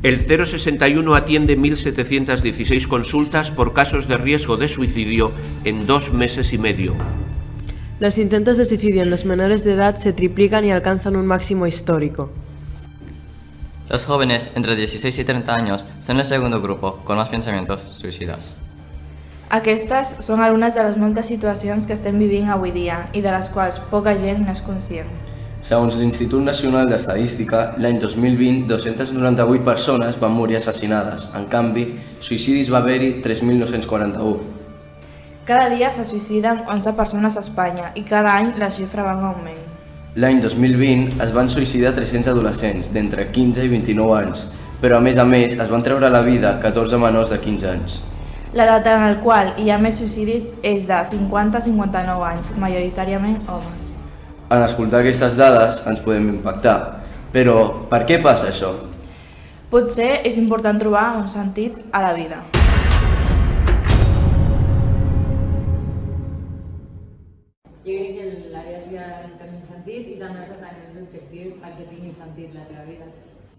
El 061 atiende 1.716 consultas por casos de riesgo de suicidio en 2 meses y medio. Los intentos de suicidio en los menores de edad se triplican y alcanzan un máximo histórico. Los jóvenes entre 16 y 30 años son el segundo grupo con más pensamientos suicidas. Aquestes són algunes de les moltes situacions que estem vivint avui dia i de les quals poca gent n'és conscient. Segons l'Institut Nacional d'Estadística, l'any 2020, 298 persones van morir assassinades. En canvi, suïcidis va haver-hi 3.941. Cada dia se suïciden 11 persones a Espanya i cada any la xifra va en augment. L'any 2020 es van suïcidar 300 adolescents d'entre 15 i 29 anys, però a més es van treure la vida 14 menors de 15 anys. L'edat en la qual hi ha més suïcidis és de 50 a 59 anys, majoritàriament homes. En escoltar aquestes dades ens podem impactar, però per què passa això? Potser és important trobar un sentit a la vida. Jo crec que la vida ha de tenir un sentit i també has de tenir uns objectius perquè tingui sentit la teva vida.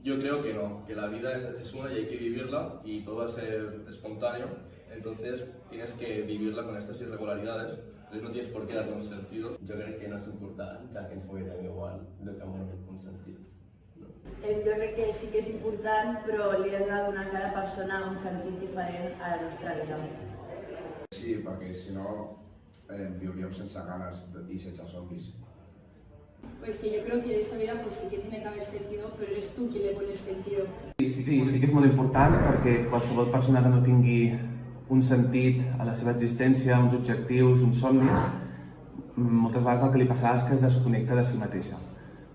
Yo creo que no, que la vida es una y hay que vivirla y todo va a ser espontáneo, entonces tienes que vivirla con estas irregularidades, entonces no tienes por qué darle un sentido. Jo crec que no és important, ja que ens morirem igual, de que morim un sentit. Jo crec que sí que és important, però li hem de donar a cada persona un sentit diferent a la nostra vida. Sí, perquè si no viuríem sense ganes i sense somnis. Pues que yo creo que en esta vida pues sí que tiene que haber sentido, pero eres tú quien le pone el sentido. Sí que és molt important perquè qualsevol persona que no tingui un sentit a la seva existència, uns objectius, uns somnis, moltes vegades el que li passarà és que es desconnecta de si mateixa.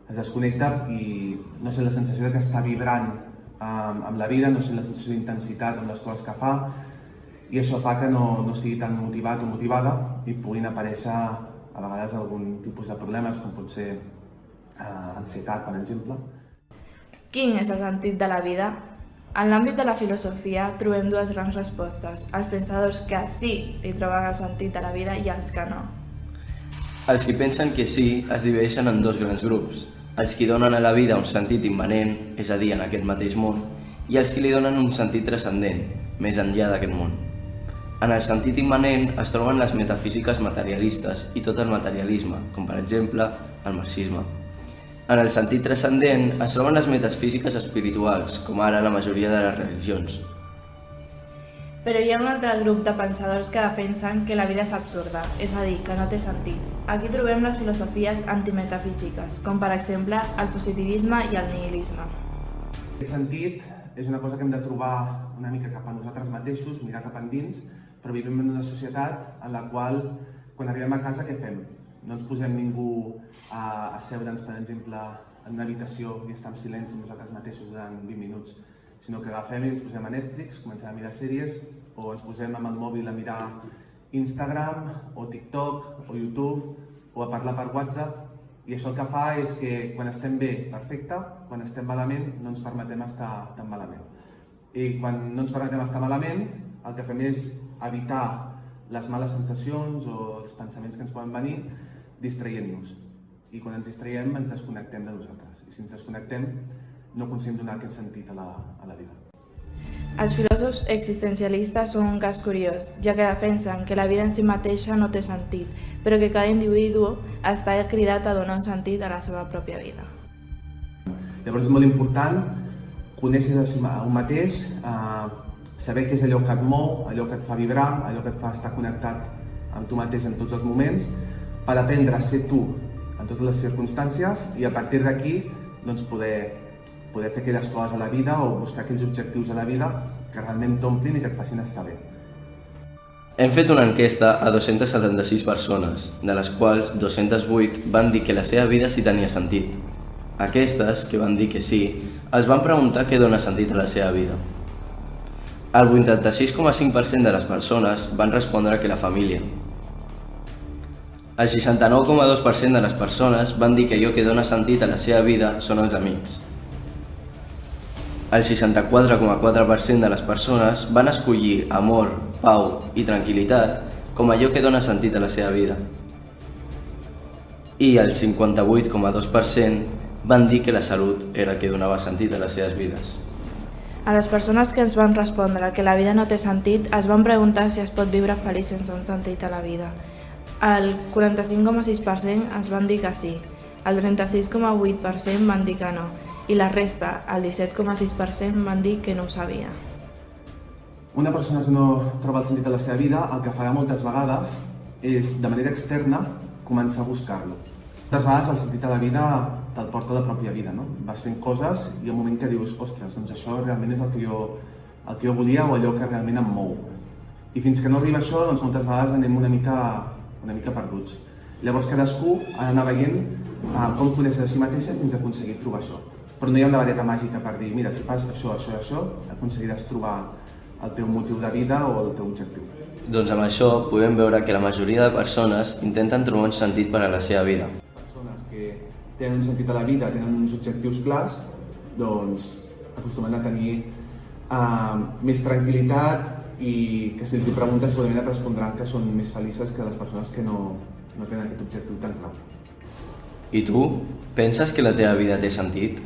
Es desconnecta i no sé, la sensació que està vibrant amb la vida, no sé, la sensació d'intensitat amb les coses que fa, i això fa que no estigui tan motivat o motivada i puguin aparèixer a vegades algun tipus de problemes, com pot ser ansietat, per exemple. Quin és el sentit de la vida? En l'àmbit de la filosofia trobem dues grans respostes. Els pensadors que sí li troben el sentit a la vida i els que no. Els que pensen que sí es divideixen en dos grans grups. Els que donen a la vida un sentit immanent, és a dir, en aquest mateix món, i els que li donen un sentit transcendent, més enllà d'aquest món. En el sentit immanent es troben les metafísiques materialistes i tot el materialisme, com per exemple el marxisme. En el sentit transcendent es troben les metafísiques espirituals, com ara la majoria de les religions. Però hi ha un altre grup de pensadors que defensen que la vida és absurda, és a dir, que no té sentit. Aquí trobem les filosofies antimetafísiques, com per exemple el positivisme i el nihilisme. Aquest sentit és una cosa que hem de trobar una mica cap a nosaltres mateixos, mirar cap endins, però vivim en una societat en la qual, quan arribem a casa, què fem? No ens posem ningú a seure'ns, per exemple, en una habitació i estar en silenci nosaltres mateixos durant 20 minuts, sinó que agafem i ens posem a Netflix, comencem a mirar sèries, o ens posem amb el mòbil a mirar Instagram, o TikTok, o YouTube, o a parlar per WhatsApp, i això el que fa és que quan estem bé, perfecte, quan estem malament, no ens permetem estar tan malament. I quan no ens permetem estar malament, el que fem és evitar les males sensacions o els pensaments que ens poden venir distraient-nos. I quan ens distraiem ens desconnectem de nosaltres. I si ens desconnectem no aconseguim donar aquest sentit a la vida. Els filòsofs existencialistes són un cas curiós, ja que defensen que la vida en si mateixa no té sentit, però que cada individu està cridat a donar un sentit a la seva pròpia vida. Llavors és molt important conèixer un mateix, saber què és allò que et mou, allò que et fa vibrar, allò que et fa estar connectat amb tu mateix en tots els moments, per aprendre a ser tu en totes les circumstàncies i a partir d'aquí poder fer aquelles coses a la vida o buscar aquells objectius a la vida que realment t'omplin i que et facin estar bé. Hem fet una enquesta a 276 persones, de les quals 208 van dir que la seva vida sí tenia sentit. Aquestes, que van dir que sí, els van preguntar què dona sentit a la seva vida. El 86,5% de les persones van respondre que la família. El 69,2% de les persones van dir que allò que dona sentit a la seva vida són els amics. El 64,4% de les persones van escollir amor, pau i tranquil·litat com allò que dona sentit a la seva vida. I el 58,2% van dir que la salut era el que donava sentit a les seves vides. A les persones que ens van respondre que la vida no té sentit, es van preguntar si es pot viure feliç sense un sentit a la vida. El 45,6% ens van dir que sí, el 36,8% van dir que no, i la resta, el 17,6%, van dir que no ho sabia. Una persona que no troba el sentit de la seva vida, el que farà moltes vegades és, de manera externa, començar a buscar-lo. Moltes vegades el sentit de la vida te'l porta la pròpia vida, no? Vas fent coses i hi ha un moment que dius, ostres, doncs això realment és el que jo volia o allò que realment em mou. I fins que no arriba això, doncs moltes vegades anem una mica perduts. Llavors cadascú ha d'anar veient com conèixer a si mateixa fins a aconseguir trobar això. Però no hi ha una vareta màgica per dir, mira, si fas això, això i això, aconseguiràs trobar el teu motiu de vida o el teu objectiu. Doncs amb això podem veure que la majoria de persones intenten trobar un sentit per a la seva vida. Persones que tenen un sentit a la vida, tenen uns objectius clars, doncs acostumen a tenir més tranquil·litat i que si els hi preguntes segurament et respondran que són més felices que les persones que no tenen aquest objectiu tan clar. I tu, penses que la teva vida té sentit?